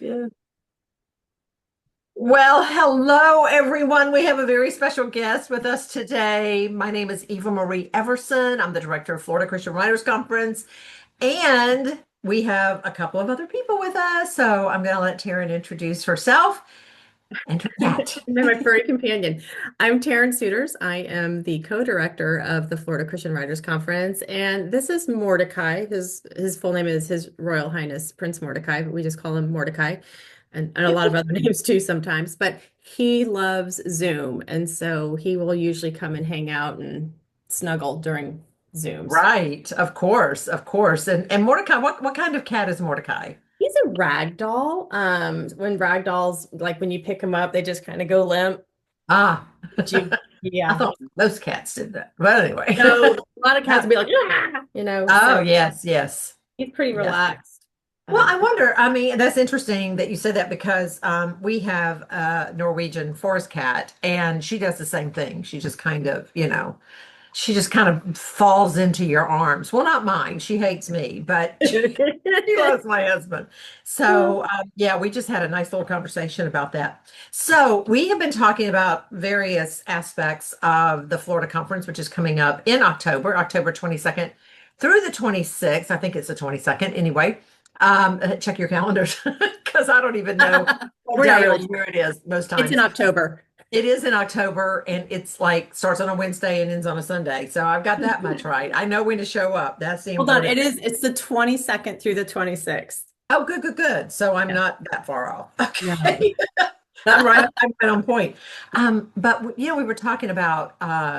Yeah. Well, hello, everyone. We have a very special guest with us today. My name is Eva Marie Everson. I'm the director of Florida Christian Writers Conference, and we have a couple of other people with us. So I'm going to let Taryn introduce herself and her cat. And then my furry companion. I'm Taryn Souders. I am the co-director of the Florida Christian Writers Conference, and this is Mordecai. His full name is His Royal Highness Prince Mordecai, but we just call him Mordecai, and a lot of other names too sometimes. But he loves Zoom, and so he will usually come and hang out and snuggle during Zooms. Right, of course, of course. And Mordecai, what kind of cat is Mordecai? He's a rag doll. When rag dolls, like when you pick them up, they just kind of go limp. Ah, But you, I yeah. thought most cats did that. But anyway. So a lot of cats will be like, "Ah," so Oh, yes, yes. he's pretty Yes. relaxed. Well, Um, I wonder, I mean, that's interesting that you said that because we have a Norwegian forest cat and she does the same thing. She just kind of, she just kind of falls into your arms. Well, not mine. She hates me, but she loves my husband. So, yeah, we just had a nice little conversation about that. So, we have been talking about various aspects of the Florida conference, which is coming up in October, October 22nd through the 26th. I think it's the 22nd anyway. Check your calendars because I don't even know what We're not day or really year sure. it is most It's in times. October. It is in October and it's like starts on a Wednesday and ends on a Sunday. So I've got that much right. I know when to show up. That's the Hold on, important. it's the 22nd through the 26th. Oh, good, good, good. So I'm Yeah. not that far off. No. Okay. I'm right on point. But we were talking about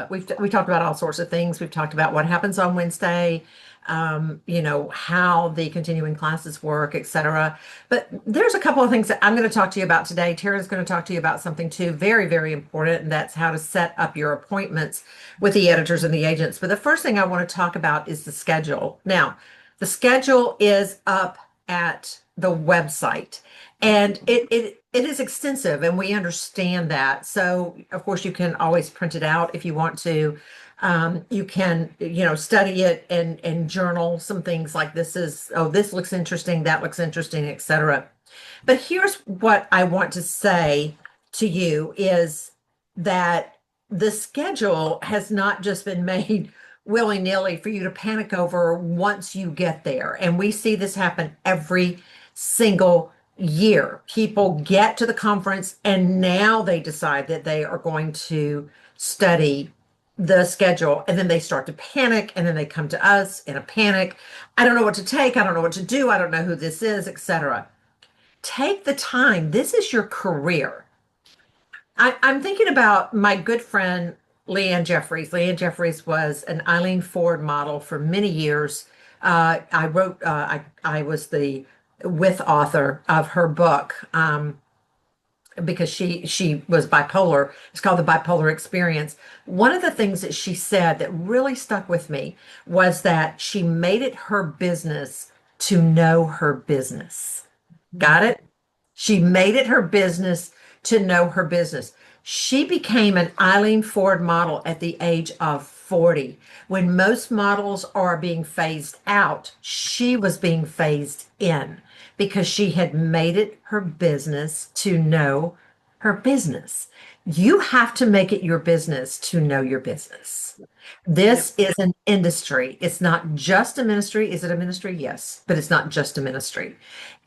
we talked about all sorts of things. We've talked about what happens on Wednesday, how the continuing classes work, etc. But there's a couple of things that I'm going to talk to you about today. Tara's going to talk to you about something too, very, very important, and that's how to set up your appointments with the editors and the agents. But the first thing I want to talk about is the schedule. Now, the schedule is up at the website. And it is extensive, and we understand that. So, of course, you can always print it out if you want to. You can, study it and journal some things like this looks interesting, that looks interesting, etc. But here's what I want to say to you is that the schedule has not just been made willy-nilly for you to panic over once you get there. And we see this happen every single year. People get to the conference and now they decide that they are going to study the schedule and then they start to panic and then they come to us in a panic. I don't know what to take. I don't know what to do. I don't know who this is, etc. Take the time. This is your career. I'm thinking about my good friend Leanne Jeffries. Leanne Jeffries was an Eileen Ford model for many years. I was the with author of her book because she was bipolar. It's called The Bipolar Experience. One of the things that she said that really stuck with me was that she made it her business to know her business. Got it? She made it her business to know her business. She became an Eileen Ford model at the age of 40. When most models are being phased out, she was being phased in because she had made it her business to know her business. You have to make it your business to know your business. Yep. This is an industry. It's not just a ministry. Is it a ministry? Yes, but it's not just a ministry.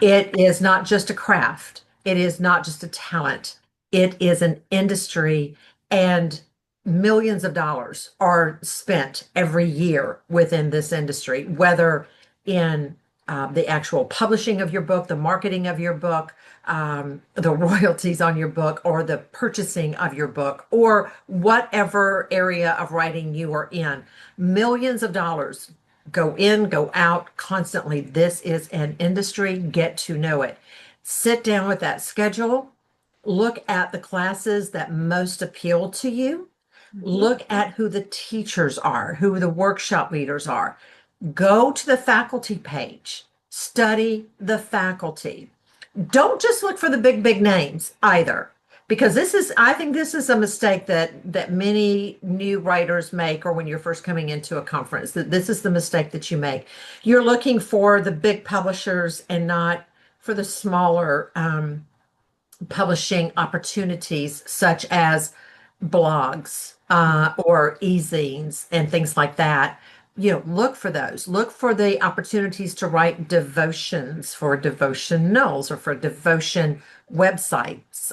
It is not just a craft. It is not just a talent. It is an industry, and millions of dollars are spent every year within this industry, whether in the actual publishing of your book, the marketing of your book, the royalties on your book, or the purchasing of your book, or whatever area of writing you are in. Millions of dollars go in, go out constantly. This is an industry. Get to know it. Sit down with that schedule. Look at the classes that most appeal to you. Mhm. Look at who the teachers are, who the workshop leaders are. Go to the faculty page. Study the faculty. Don't just look for the big, big names either, because I think this is a mistake that many new writers make, or when you're first coming into a conference, that this is the mistake that you make. You're looking for the big publishers and not for the smaller publishing opportunities, such as blogs or e-zines and things like that. Look for those. Look for the opportunities to write devotions for devotionals or for devotion websites.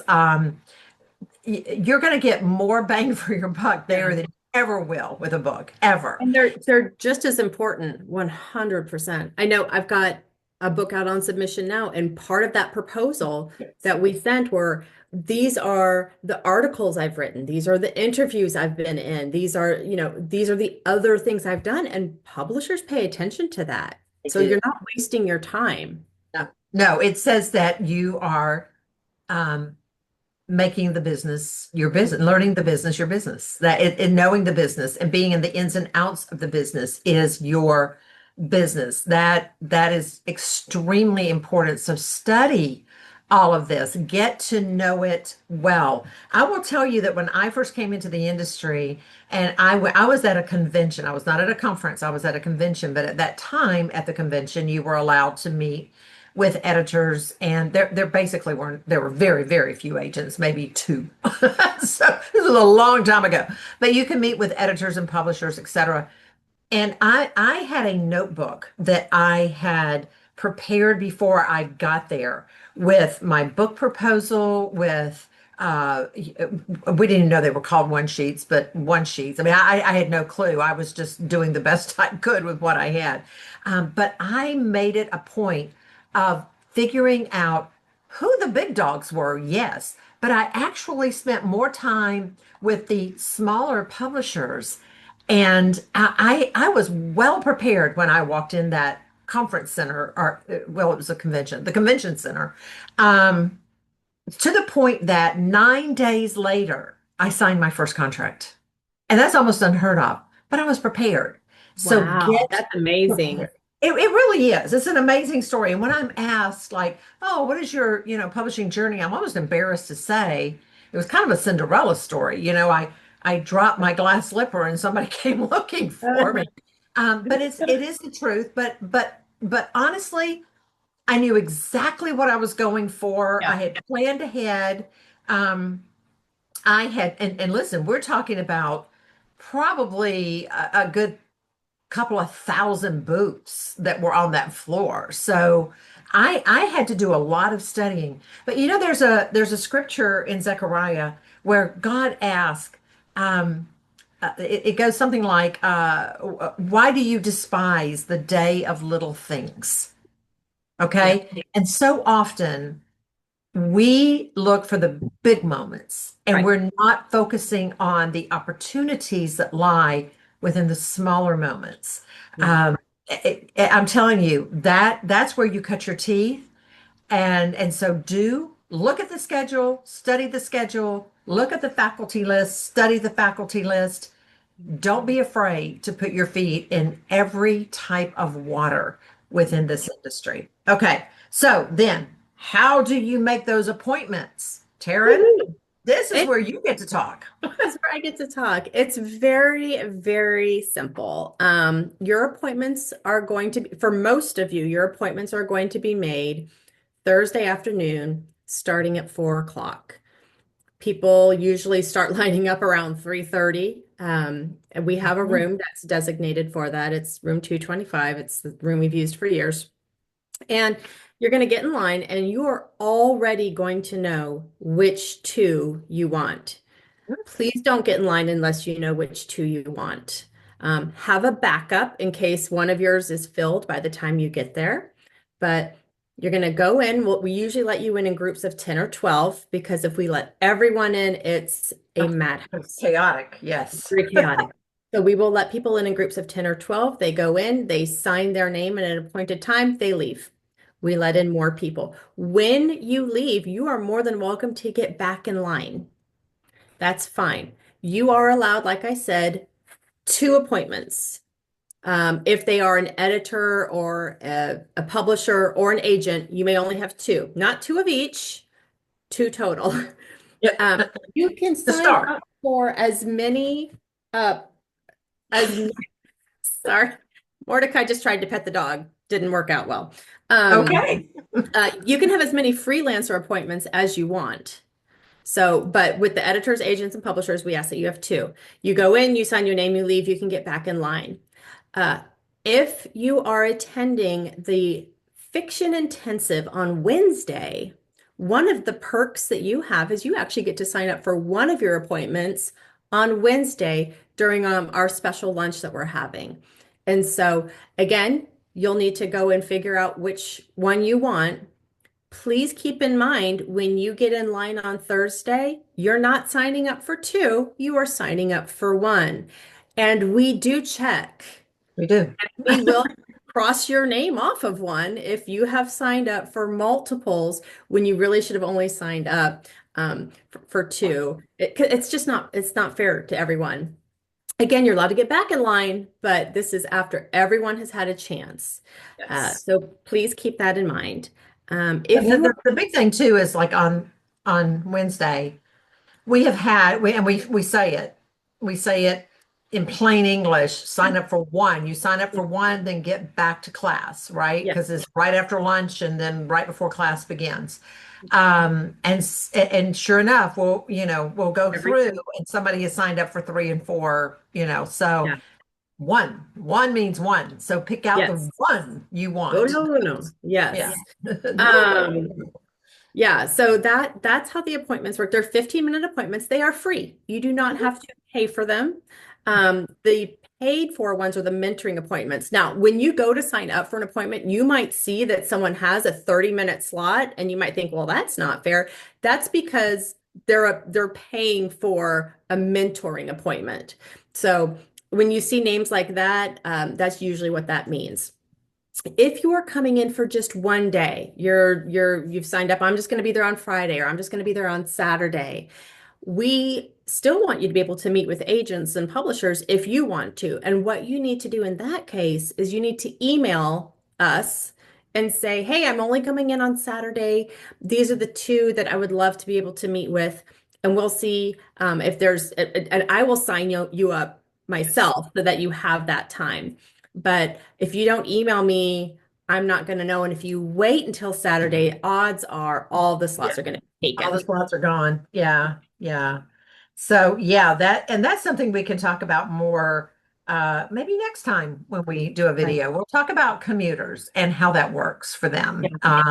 You're going to get more bang for your buck there Yeah. than you ever will with a book, ever. And they're just as important, 100%. I know I've got a book out on submission now, and part of that proposal that we sent were these are the articles I've written, these are the interviews I've been in, these are the other things I've done, and publishers pay attention to that. They So do. you're not wasting your time. No, no, it says that you are um, making the business your business, learning the business your business. That and knowing the business and being in the ins and outs of the business is your business. That is extremely important. So study all of this, get to know it well. I will tell you that when I first came into the industry, and I was at a convention. I was not at a conference. I was at a convention, but at that time at the convention, you were allowed to meet with editors, and there basically weren't, there were very, very few agents, maybe two. So this was a long time ago. But you can meet with editors and publishers, etc. And I had a notebook that I had prepared before I got there with my book proposal, with we didn't even know they were called one sheets, but one sheets. I mean, I had no clue. I was just doing the best I could with what I had. But I made it a point of figuring out who the big dogs were, yes, but I actually spent more time with the smaller publishers, and I was well prepared when I walked in that conference center, or well, it was a convention, the convention center, um, to the point that 9 days later, I signed my first contract. And that's almost unheard of, but I was prepared. So Wow, get that's amazing. prepared. It really is. It's an amazing story. And when I'm asked, like, oh, what is your, publishing journey? I'm almost embarrassed to say it was kind of a Cinderella story. I dropped my glass slipper and somebody came looking for me. But it is the truth. But honestly, I knew exactly what I was going for. I Yeah. had planned ahead. Um, I had, and listen, we're talking about probably a good couple of thousand boots that were on that floor. So I had to do a lot of studying. But there's a scripture in Zechariah where God asked, it goes something like, "Why do you despise the day of little things?" Yeah. Okay, and so often we look for the big moments and Right. we're not focusing on the opportunities that lie within the smaller moments. Yeah. Um, I'm telling you that's where you cut your teeth. And so do look at the schedule, study the schedule, look at the faculty list, study the faculty list. Don't be afraid to put your feet in every type of water within this industry. Okay, so then how do you make those appointments? Taryn, Woohoo. this is It where you get to talk. That's where I get to talk. It's very, very simple. Your appointments are going to be, for most of you, your appointments are going to be made Thursday afternoon, starting at 4 o'clock. People usually start lining up around 3:30. And we have a Mhm. room that's designated for that. It's room 225. It's the room we've used for years. And you're going to get in line and you are already going to know which two you want. Please don't get in line unless you know which two you want. Have a backup in case one of yours is filled by the time you get there. But you're going to go in. We usually let you in groups of 10 or 12 because if we let everyone in, it's a It's madhouse. chaotic, yes. Very chaotic. So we will let people in groups of 10 or 12. They go in, they sign their name at an appointed time, they leave. We let in more people. When you leave, you are more than welcome to get back in line. That's fine. You are allowed, like I said, two appointments. If they are an editor or a publisher or an agent, you may only have two, not two of each, two total. Yep. Um, you can The sign start. up for as many, as sorry, Mordecai just tried to pet the dog, didn't work out well. Um, Okay. you can have as many freelancer appointments as you want. So, but with the editors, agents, and publishers, we ask that you have two. You go in, you sign your name, you leave, you can get back in line. Uh, if you are attending the fiction intensive on Wednesday, one of the perks that you have is you actually get to sign up for one of your appointments on Wednesday during our special lunch that we're having. And so, again, you'll need to go and figure out which one you want. Please keep in mind when you get in line on Thursday, you're not signing up for two, you are signing up for one. And we do check. We do. We will cross your name off of one if you have signed up for multiples when you really should have only signed up for two. It's just it's not fair to everyone. Again, you're allowed to get back in line, but this is after everyone has had a chance. Yes. So please keep that in mind. The, If you the big thing too is like on Wednesday, we have had we say it in plain English, sign up for one. You sign up for one, then get back to class, right? Yes. Because it's right after lunch and then right before class begins. And sure enough, we'll go Every through time. and somebody has signed up for three and four, so Yeah. one means one. So pick out the Yes. one you Oh, want. no, no, no. Yeah. Yes. Um, yeah, so that's how the appointments work. They're 15-minute appointments. They are free. You do not have to pay for them. The paid for ones are the mentoring appointments. Now, when you go to sign up for an appointment, you might see that someone has a 30-minute slot and you might think, well, that's not fair. That's because they're paying for a mentoring appointment. So when you see names like that, that's usually what that means. If you are coming in for just one day, you've signed up, I'm just going to be there on Friday or I'm just going to be there on Saturday. We still want you to be able to meet with agents and publishers if you want to. And what you need to do in that case is you need to email us and say, hey, I'm only coming in on Saturday. These are the two that I would love to be able to meet with. And we'll see if and I will sign you up Yes. myself so that you have that time. But if you don't email me, I'm not going to know. And if you wait until Saturday, odds are all the Yeah. slots are going to be All the taken. spots are gone. Yeah, yeah. So yeah, that's something we can talk about more maybe next time when we do a Right. video. We'll talk about commuters and how that works for them. Yeah.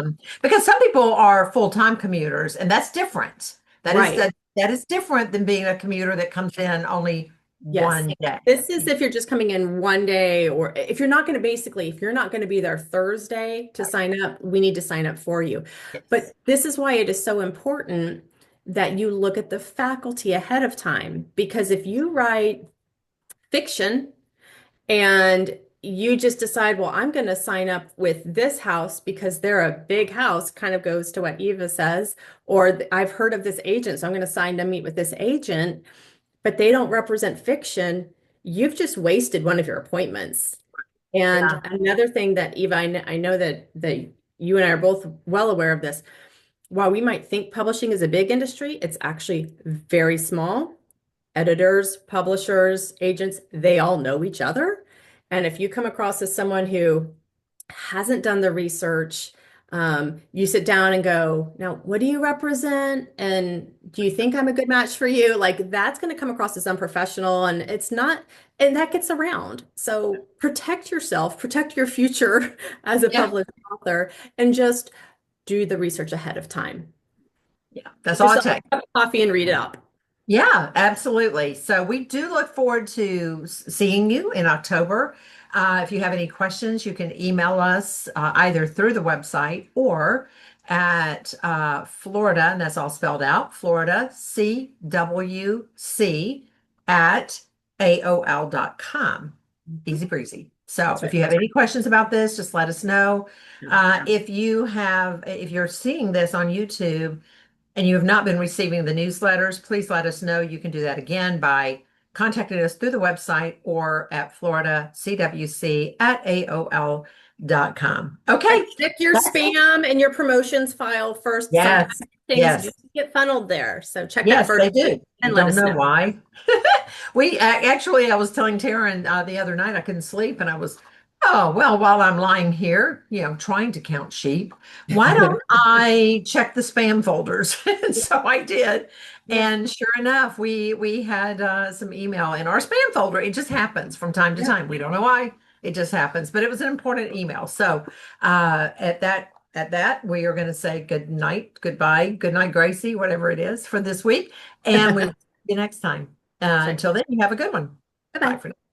Because some people are full-time commuters and that's different. That is Right. that is different than being a commuter that comes in only Yes. one day. This is if you're just coming in one day, or if you're not going to if you're not going to be there Thursday to sign up, we need to sign up for you. But Yes. this is why it is so important that you look at the faculty ahead of time, because if you write fiction and you just decide, well, I'm going to sign up with this house because they're a big house, kind of goes to what Eva says, or I've heard of this agent, so I'm going to sign to meet with this agent, but they don't represent fiction. You've just wasted one of your appointments. And Yeah. another thing that Eva, I know that you and I are both well aware of this. While we might think publishing is a big industry, it's actually very small. Editors, publishers, agents, they all know each other. And if you come across as someone who hasn't done the research, you sit down and go, now, what do you represent? And do you think I'm a good match for you? Like that's going to come across as unprofessional and it's not, and that gets around. So protect yourself, protect your future as a Yeah. published author, and just do the research ahead of time. Yeah. That's Get all it yourself takes. a cup of coffee and read it up. Yeah, absolutely. So we do look forward to seeing you in October. If you have any questions, you can email us either through the website or at Florida, and that's all spelled out, Florida CWC at AOL.com. Easy breezy. So That's if right. you have any questions about this, just let us know. If you're seeing this on YouTube, and you have not been receiving the newsletters, please let us know. You can do that again by contacting us through the website or at floridacwc at AOL.com. Right. Okay. Check your That's it. spam and your promotions file first. Sometimes Yes. things do Yes. get funneled there. So check that Yes, first they do. and let Don't us know know. why. Actually, I was telling Taryn the other night I couldn't sleep and I was Oh, well, while I'm lying here, trying to count sheep, why don't I check the spam folders? And Yep, so I did. yep, And sure enough, we had some email in our spam folder. It just happens from time to yep. time. We don't know why. It just happens, but it was an important email. So at that, we are going to say good night, goodbye, good night, Gracie, whatever it is for this week. And we will see you next time. That's right. Until then, you have a good one. Bye Bye-bye. for now.